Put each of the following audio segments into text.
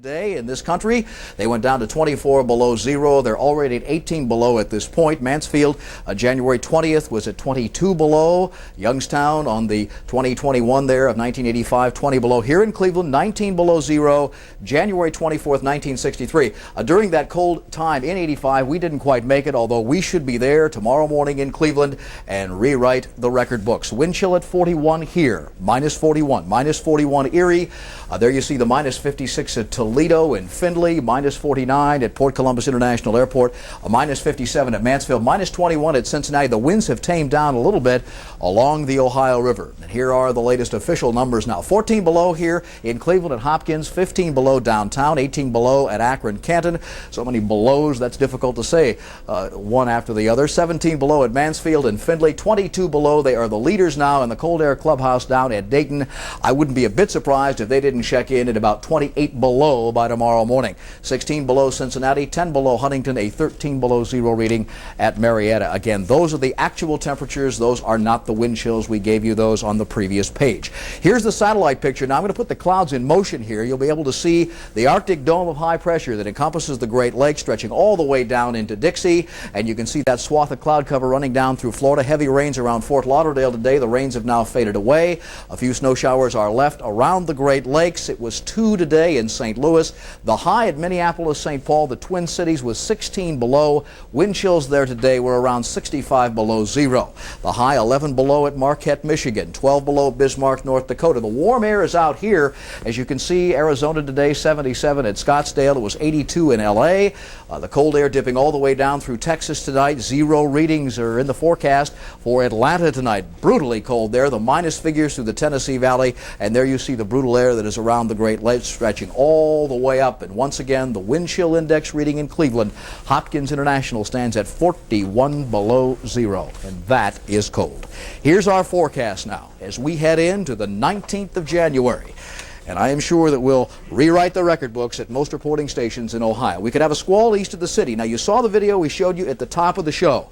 Day in this country. They went down to 24 below zero. They're already at 18 below at this point. Mansfield, January 20th was at 22 below. Youngstown on the 2021 there of 1985, 20 below. Here in Cleveland, 19 below zero. January 24th, 1963. During that cold time in 85, we didn't quite make it, although we should be there tomorrow morning in Cleveland and rewrite the record books. Wind chill at 41 here, minus 41, minus 41 Erie. There you see the minus 56 at Toledo and Findlay, minus 49 at Port Columbus International Airport, minus 57 at Mansfield, minus 21 at Cincinnati. The winds have tamed down a little bit along the Ohio River. And here are the latest official numbers now. 14 below here in Cleveland at Hopkins, 15 below downtown, 18 below at Akron, Canton. So many belows, that's difficult to say one after the other. 17 below at Mansfield and Findlay, 22 below. They are the leaders now in the Cold Air Clubhouse down at Dayton. I wouldn't be a bit surprised if they didn't check in at about 28 below by tomorrow morning. 16 below Cincinnati, 10 below Huntington, a 13 below zero reading at Marietta. Again, those are the actual temperatures. Those are not the wind chills. We gave you those on the previous page. Here's the satellite picture. Now I'm going to put the clouds in motion here. You'll be able to see the Arctic dome of high pressure that encompasses the Great Lakes, stretching all the way down into Dixie. And you can see that swath of cloud cover running down through Florida. Heavy rains around Fort Lauderdale today. The rains have now faded away. A few snow showers are left around the Great Lakes. It was 2 today in St. Louis. The high at Minneapolis, St. Paul, the Twin Cities, was 16 below. Wind chills there today were around 65 below zero. The high 11 below at Marquette, Michigan, 12 below Bismarck, North Dakota. The warm air is out here. As you can see, Arizona today, 77 at Scottsdale. It was 82 in L.A. The cold air dipping all the way down through Texas tonight. Zero readings are in the forecast for Atlanta tonight. Brutally cold there. The minus figures through the Tennessee Valley. And there you see the brutal air that is around the Great Lakes, stretching all the way up. And once again, the wind chill index reading in Cleveland, Hopkins International, stands at 41 below zero. And that is cold. Here's our forecast now as we head into the 19th of January. And I am sure that we'll rewrite the record books at most reporting stations in Ohio. We could have a squall east of the city. Now, you saw the video we showed you at the top of the show.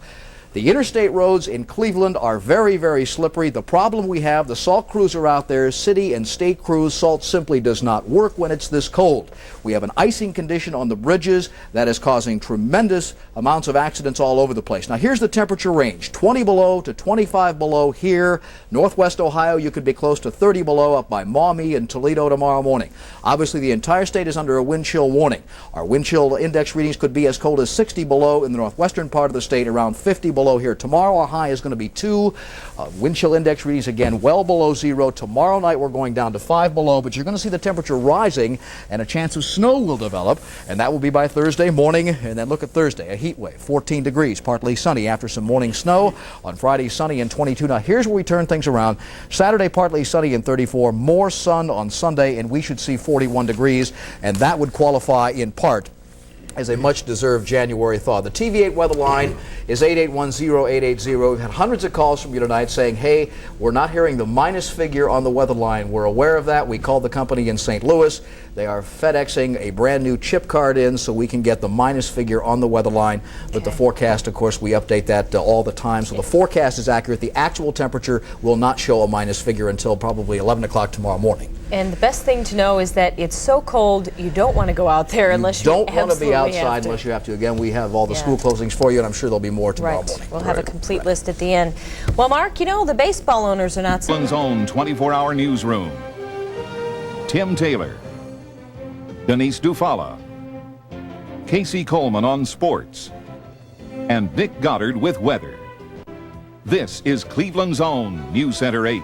The interstate roads in Cleveland are very, very slippery. The problem we have, the salt crews are out there, city and state crews. Salt simply does not work when it's this cold. We have an icing condition on the bridges that is causing tremendous amounts of accidents all over the place. Now, here's the temperature range, 20 below to 25 below here. Northwest Ohio, you could be close to 30 below up by Maumee and Toledo tomorrow morning. Obviously, the entire state is under a wind chill warning. Our wind chill index readings could be as cold as 60 below in the northwestern part of the state, around 50 below here. Tomorrow our high is going to be 2. Wind chill index readings again well below zero. Tomorrow night we're going down to 5 below, but you're going to see the temperature rising and a chance of snow will develop, and that will be by Thursday morning. And then look at Thursday, a heat wave, 14 degrees, partly sunny after some morning snow. On Friday, sunny and 22. Now here's where we turn things around. Saturday, partly sunny and 34. More sun on Sunday, and we should see 41 degrees, and that would qualify in part as a much-deserved January thaw. The TV8 weather line is 8810880. We've had hundreds of calls from you tonight saying, hey, we're not hearing the minus figure on the weather line. We're aware of that. We called the company in St. Louis. They are FedExing a brand new chip card in so we can get the minus figure on the weather line. But the forecast, of course, we update that all the time. So the forecast is accurate. The actual temperature will not show a minus figure until probably 11 o'clock tomorrow morning. And the best thing to know is that it's so cold you don't want to go out there unless you don't want to be outside unless you have to. Again, we have all the school closings for you, and I'm sure there'll be more tomorrow morning. We'll have a complete list at the end. Well, Mark, you know, the baseball owners are not... Cleveland's own 24-hour newsroom. Tim Taylor, Denise Dufala, Casey Coleman on sports, and Nick Goddard with weather. This is Cleveland's own News Center 8.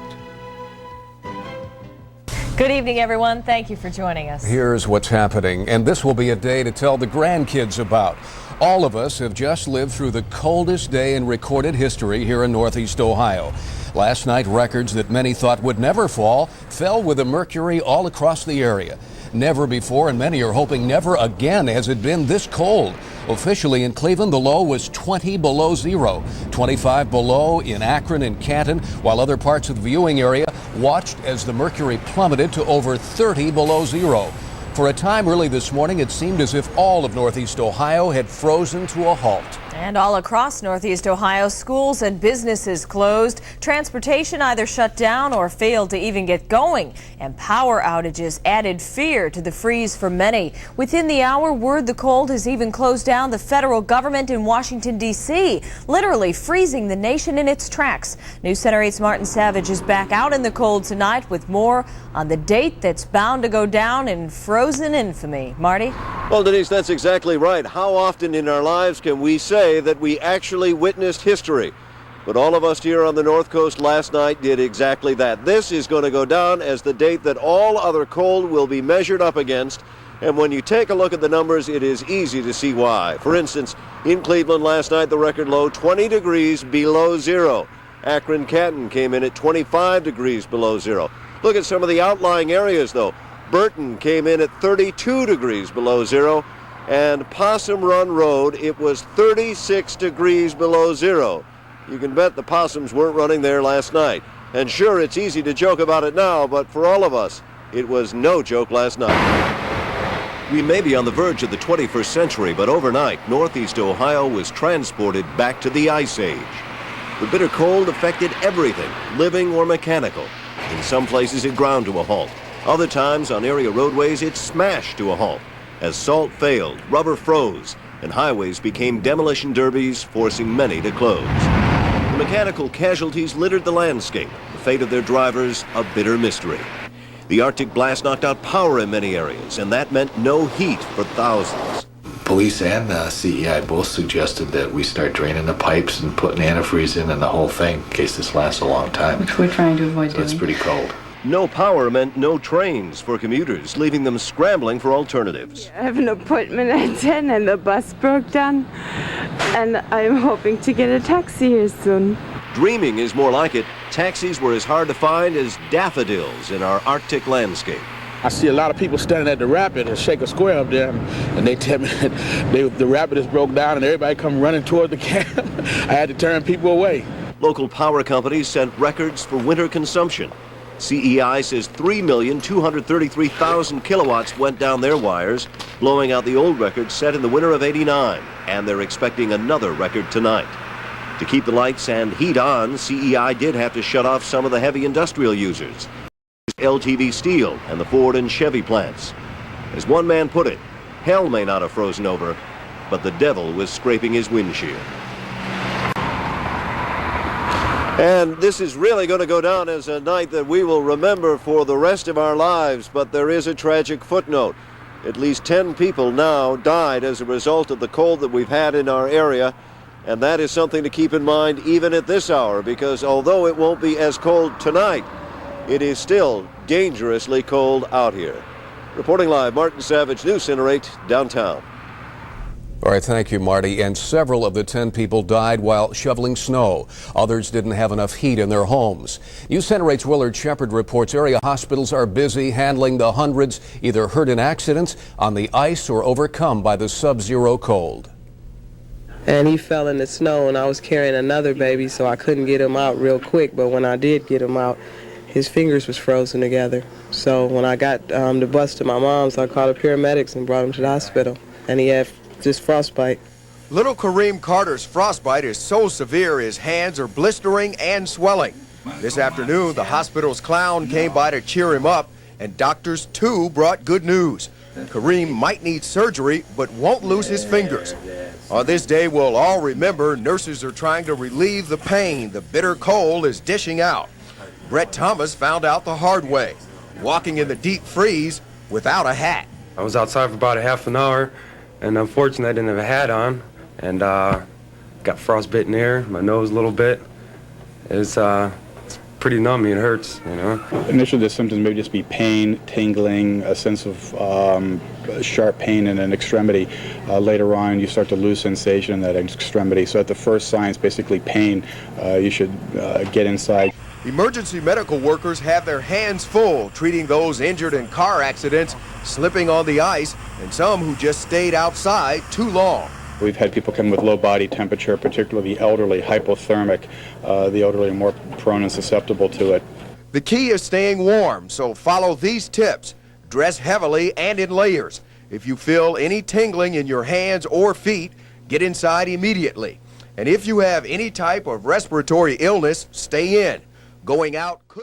Good evening, everyone. Thank you for joining us. Here's what's happening, and this will be a day to tell the grandkids about. All of us have just lived through the coldest day in recorded history here in Northeast Ohio. Last night, records that many thought would never fall fell with the mercury all across the area. Never before, and many are hoping never again, has it been this cold. Officially in Cleveland, the low was 20 below zero, 25 below in Akron and Canton, while other parts of the viewing area watched as the mercury plummeted to over 30 below zero. For a time early this morning, it seemed as if all of Northeast Ohio had frozen to a halt. And all across Northeast Ohio, schools and businesses closed. Transportation either shut down or failed to even get going. And power outages added fear to the freeze for many. Within the hour, word the cold has even closed down the federal government in Washington, D.C., literally freezing the nation in its tracks. News Center 8's Martin Savage is back out in the cold tonight with more on the date that's bound to go down in frozen infamy. Marty? Well, Denise, that's exactly right. How often in our lives can we say that we actually witnessed history? But all of us here on the North Coast last night did exactly that. This is going to go down as the date that all other cold will be measured up against. And when you take a look at the numbers, it is easy to see why. For instance, in Cleveland last night, the record low 20 degrees below zero. Akron-Canton came in at 25 degrees below zero. Look at some of the outlying areas, though. Burton came in at 32 degrees below zero. And Possum Run Road, it was 36 degrees below zero. You can bet the possums weren't running there last night. And sure, it's easy to joke about it now, but for all of us, it was no joke last night. We may be on the verge of the 21st century, but overnight, Northeast Ohio was transported back to the Ice Age. The bitter cold affected everything, living or mechanical. In some places, it ground to a halt. Other times, on area roadways, it smashed to a halt. As salt failed, rubber froze, and highways became demolition derbies, forcing many to close. The mechanical casualties littered the landscape, the fate of their drivers a bitter mystery. The Arctic blast knocked out power in many areas, and that meant no heat for thousands. Police and CEI both suggested that we start draining the pipes and putting antifreeze in and the whole thing in case this lasts a long time. Which we're trying to avoid doing. It's pretty cold. No power meant no trains for commuters, leaving them scrambling for alternatives. I have an appointment at 10 and the bus broke down, and I'm hoping to get a taxi here soon. Dreaming is more like it. Taxis were as hard to find as daffodils in our Arctic landscape. I see a lot of people standing at the rapid at Shaker Square up there, and they tell me the rapid is broke down and everybody come running toward the camp. I had to turn people away. Local power companies set records for winter consumption. CEI says 3,233,000 kilowatts went down their wires, blowing out the old record set in the winter of '89, and they're expecting another record tonight. To keep the lights and heat on, CEI did have to shut off some of the heavy industrial users, LTV Steel and the Ford and Chevy plants. As one man put it, hell may not have frozen over, but the devil was scraping his windshield. And this is really going to go down as a night that we will remember for the rest of our lives, but there is a tragic footnote. At least 10 people now died as a result of the cold that we've had in our area, and that is something to keep in mind even at this hour, because although it won't be as cold tonight, it is still dangerously cold out here. Reporting live, Martin Savage, News Center 8, downtown. All right, thank you, Marty. And several of the 10 people died while shoveling snow. Others didn't have enough heat in their homes. News Center 8's Willard Shepard reports area hospitals are busy handling the hundreds either hurt in accidents, on the ice, or overcome by the sub-zero cold. And he fell in the snow, and I was carrying another baby, so I couldn't get him out real quick. But when I did get him out, his fingers was frozen together. So when I got the bus to my mom's, I called the paramedics and brought him to the hospital. And he had just frostbite. Little Kareem Carter's frostbite is so severe his hands are blistering and swelling. This afternoon, the hospital's clown came by to cheer him up, and doctors too brought good news. Kareem might need surgery, but won't lose his fingers. On this day we'll all remember, nurses are trying to relieve the pain the bitter cold is dishing out. Brett Thomas found out the hard way, walking in the deep freeze without a hat. I was outside for about a half an hour, and unfortunately I didn't have a hat on, and got frostbitten there, my nose a little bit. It's pretty numbing, it hurts, you know. Initially the symptoms may just be pain, tingling, a sense of sharp pain in an extremity. Later on you start to lose sensation in that extremity. So at the first sign, it's basically pain. You should get inside. Emergency medical workers have their hands full treating those injured in car accidents, slipping on the ice, and some who just stayed outside too long. We've had people come with low body temperature, particularly the elderly, hypothermic. The elderly are more prone and susceptible to it. The key is staying warm, so follow these tips. Dress heavily and in layers. If you feel any tingling in your hands or feet, get inside immediately. And if you have any type of respiratory illness, stay in. Going out could